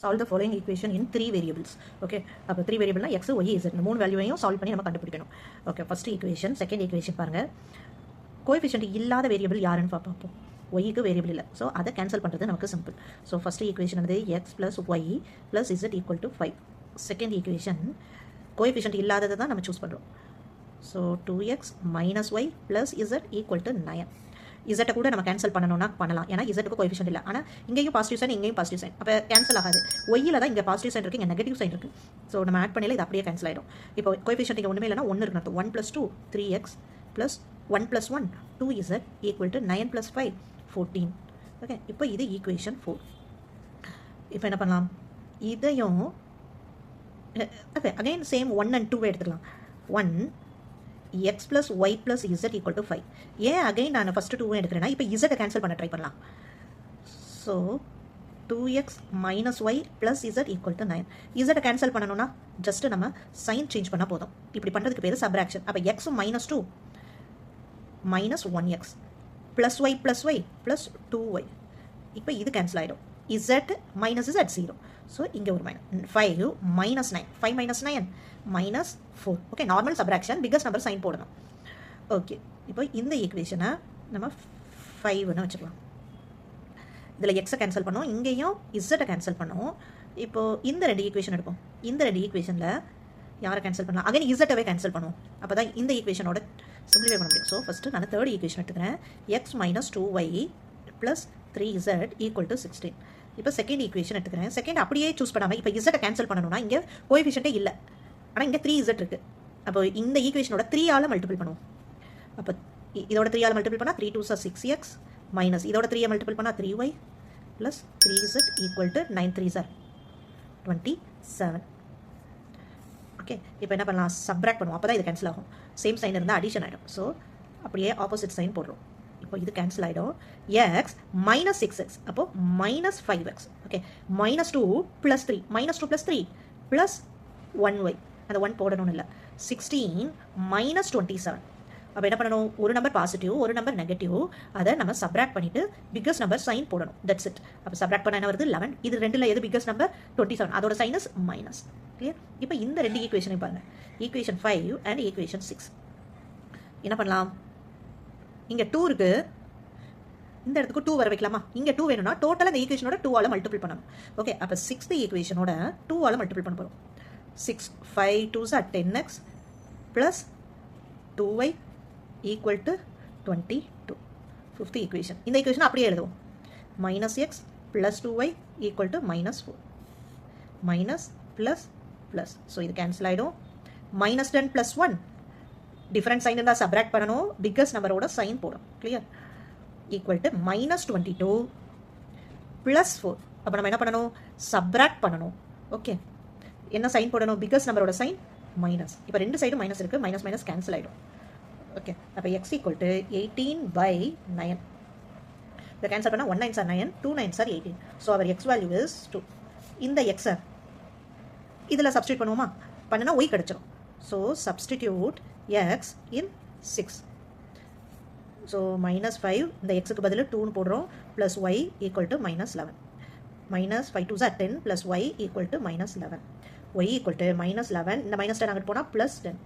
Solve the following equation in 3 variables. Okay, அப்போ 3 வேரியபிள்னா X Y Z இந்த 3 வேல்யூவையும் solve பண்ணி நம்ம கண்டுபிடிக்கணும். Okay, first equation. Second equation பாருங்கள், கோஎஃபிஷியன்ட் இல்லாத வேரியபிள் யாருன்னு பார்ப்போம். ஒய்க்கு வேரியபிள் இல்லை, ஸோ அதை கேன்சல் பண்ணுறது நமக்கு சிம்பிள். ஸோ ஃபர்ஸ்ட் ஈக்குவேஷன் வந்து X plus Y plus Z equal to 5. Second equation coefficient இல்லாததை தான் நம்ம சூஸ் பண்ணுறோம். So 2x minus Y plus Z equal to 9. இசட்டை கூட நம்ம கேன்சல் பண்ணணும்னா பண்ணலாம், ஏன்னா இசட்டுக்கு கோஎஃபிஷியன்ட் இல்லை. ஆனால் இங்கேயும் பாசிட்டிவ் சைன் இங்கேயும் பாசிட்டிவ் சைன், அப்போ கேன்சல் ஆகாது. ஒய்யில் தான் இங்கே பாசிட்டிவ் சைன் இருக்குது, இங்கே நெகட்டிவ் சைன் இருக்குது. ஸோ நம்ம ஆட் பண்ணல இது அப்படியே கேன்சல் ஆகிடும். இப்போ கோஎஃபிஷியன்ட் இங்கே ஒன்றுமே இல்லைனா 1 இருக்கணும். 1 + 2 3x plus 1 + 1 2z equal to 9 + 5 14. Okay, இப்போ இது ஈக்குவேஷன் 4. இப்போ என்ன பண்ணலாம், இதையும் ஓகே அகைன் சேம் 1 and 2 எடுத்துக்கலாம். 1 x plus y plus z equal to 5. ஏன் அகைன் நான் ஃபஸ்ட்டு 2 எடுக்கிறேன்னா இப்போ z கேன்சல் பண்ண ட்ரை பண்ணலாம். So 2x minus y plus z equal to 9. z cancel பண்ணணும்னா ஜஸ்ட் நம்ம சைன் சேஞ்ச் பண்ணால் போதும். இப்படி பண்ணுறதுக்கு பேர் சப்ராக்ஷன். அப்போ x -2 minus 1x plus y plus y plus 2y. இப்போ இது கேன்சல் ஆகிடும். z minus z 0. ஸோ இங்கே ஒரு minus 5 minus 9 5 minus 9 minus 4. Okay, normal subtraction, biggest number sign போடணும். ஓகே, இப்போ இந்த ஈக்குவேஷனை நம்ம 5ன்னு வச்சுக்கலாம். இதில் எக்ஸை கேன்சல் பண்ணோம், இங்கேயும் இசட்டை கேன்சல் பண்ணோம். இப்போது இந்த 2 ஈக்குவேஷன் எடுப்போம். இந்த 2 ஈக்குவேஷனில் யாரை கேன்சல் பண்ணலாம், அகைன் இசட்டவே கேன்சல் பண்ணுவோம். அப்போ தான் இந்த ஈக்குவேஷனோட சிம்பிளிஃபை பண்ண முடியும். ஸோ ஃபஸ்ட்டு நான் தேர்ட் ஈக்குவேஷன் எடுத்துக்கிறேன். X minus 2y plus 3z equal to 16. இப்போ செகண்ட் ஈக்குவேஷன் எடுத்துக்கிறேன். செகண்ட் அப்படியே சூஸ் பண்ணாமல் இப்போ இசட்டை கேன்சல் பண்ணணும்னா இங்கே கோஎஃபிஷியன்ட்டே இல்லை, ஆனால் இங்கே 3z இருக்குது. அப்போ இந்த ஈக்குவேஷனோட 3ஆல் மல்டிபிள் பண்ணுவோம். அப்போ இதோட 3ஆல் மல்டிபிள் பண்ணால் 3 2s 6x மைனஸ் இதோட 3 மல்டிபிள் பண்ணால் 3y plus 3z equal to 9 3s 27. Okay, இப்போ என்ன பண்ணலாம், சப்ராக்ட் பண்ணுவோம். அப்போ தான் இது கேன்சல் ஆகும். சேம் சைன் இருந்தால் அடிஷன் ஆகிடும். ஸோ அப்படியே ஆப்போசிட் சைன் போடுறோம். இப்போ இது கேன்சல் ஆகிடும். எக்ஸ் மைனஸ் 6x அப்போது minus 5x. Okay, -2 + 3 -2 + 3 plus 1y. அந்த 1 போடணும்னு இல்லை. 16 - 27. அப்போ என்ன பண்ணணும், ஒரு நம்பர் பாசிட்டிவ் ஒரு நம்பர் நெகட்டிவ், அதை நம்ம சப்ராக்ட் பண்ணிவிட்டு பிக்கஸ்ட் நம்பர் சைன் போடணும். That's it. அப்போ சப்ராக்ட் பண்ண என்ன வருது 11. இது ரெண்டில் எது பிக்கஸ்ட் நம்பர் 27, அதோட சைன் இஸ் மைனஸ். கிளியர். இப்போ இந்த 2 ஈக்குவேஷனையும் பாருங்கள், ஈக்குவேஷன் 5 அண்ட் ஈக்குவேஷன் 6. என்ன பண்ணலாம், இங்கே 2 இருக்குது, இந்த இடத்துக்கு 2 வர வைக்கலாமா. இங்கே 2 வேணும்னா டோட்டலாக இந்த ஈக்குவேஷனோட 2ஆல் மல்டிபிள் பண்ணணும். ஓகே, அப்போ 6th ஈக்குவேஷனோட 2ஆல் மல்டிபிள் பண்ண போகிறோம். 6 5 2s 10x plus 2y equal to 22. 5th equation. இந்த ஈக்குவேஷன் அப்படியே எழுதுவோம். -x plus 2y equal to -4 minus plus plus. So இது கேன்சல் ஆகிடும். -10 + 1 டிஃப்ரெண்ட் சைன் இருந்தால் சப்ராக்ட் பண்ணணும், பிக்கஸ்ட் நம்பரோட சைன் போடும். கிளியர். Equal to -22 plus 4. அப்போ நம்ம என்ன பண்ணணும், சப்ராக்ட் பண்ணணும். ஓகே, என்ன சைன் போடணும், பிக்கஸ்ட் நம்பரோட சைன் மைனஸ். இப்போ 2 சைடும் மைனஸ் இருக்குது, மைனஸ் மைனஸ் கேன்சல் ஆகிடும். ஓகே, அப்போ x ஈக்குவல் டு 18/9. இதை கேன்சல் பண்ணால் 1 9s are 9 2 9s are 18. So our x value is 2. இந்த எக்ஸை இதில் சப்ஸ்டியூட் பண்ணுவோமா, பண்ணுனா y கிடச்சிரும். So substitute x in 6. So -5 இந்த எக்ஸுக்கு பதில் 2ன்னு போடுறோம், plus y equal to -11. -5 2s are 10 plus y equal to -11. y equal to -11. இந்த -10 அங்கிட்டு போனால் +10.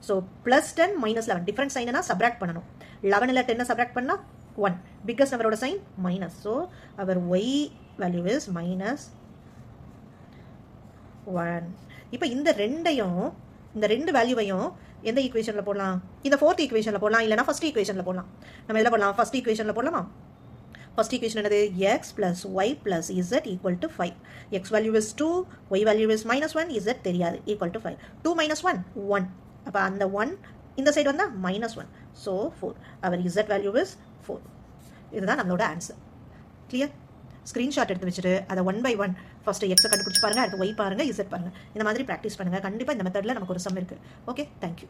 ஸோ +10 -11 டிஃப்ரெண்ட் சைனா சப்ராக்ட் பண்ணணும். 11ல் 10 சப்ராக்ட் பண்ணால் 1. பிக்கஸ்ட் நம்பரோட sign minus. So our y value is -1. இப்போ இந்த ரெண்டு வேல்யூவையும் எந்த ஈக்குவேஷனில் போடலாம், இந்த 4th ஈக்குவேஷனில் போடலாம், இல்லைனா ஃபஸ்ட் ஈக்குவேஷனில் போடலாம். நம்ம எதில் போடலாம், ஃபஸ்ட் ஈக்குவேஷனில் போடலாமா. ஃபஸ்ட் ஈக்குவேஷன் என்னது, x plus y plus z equal to 5. x value is 2, y value is -1, z தெரியாது, ஈக்குவல் டு 5. 2 - 1 1. அப்போ அந்த 1 இந்த சைடு வந்தால் -1. So 4. Our z value is 4. இதுதான் நம்மளோட ஆன்சர். கிளியர். ஸ்க்ரீன்ஷாட் எடுத்து வச்சுட்டு அதை 1 by 1 ஃபஸ்ட்டு எக்ஸை கண்டுபிடிச்சி பாருங்கள், அடுத்து ஒய் பாருங்கள், இசட் பாருங்கள். இந்த மாதிரி ப்ராக்டிஸ் பண்ணுங்கள். கண்டிப்பாக இந்த மெத்தடில் நமக்கு ஒரு சம் இருக்குது. Okay, thank you.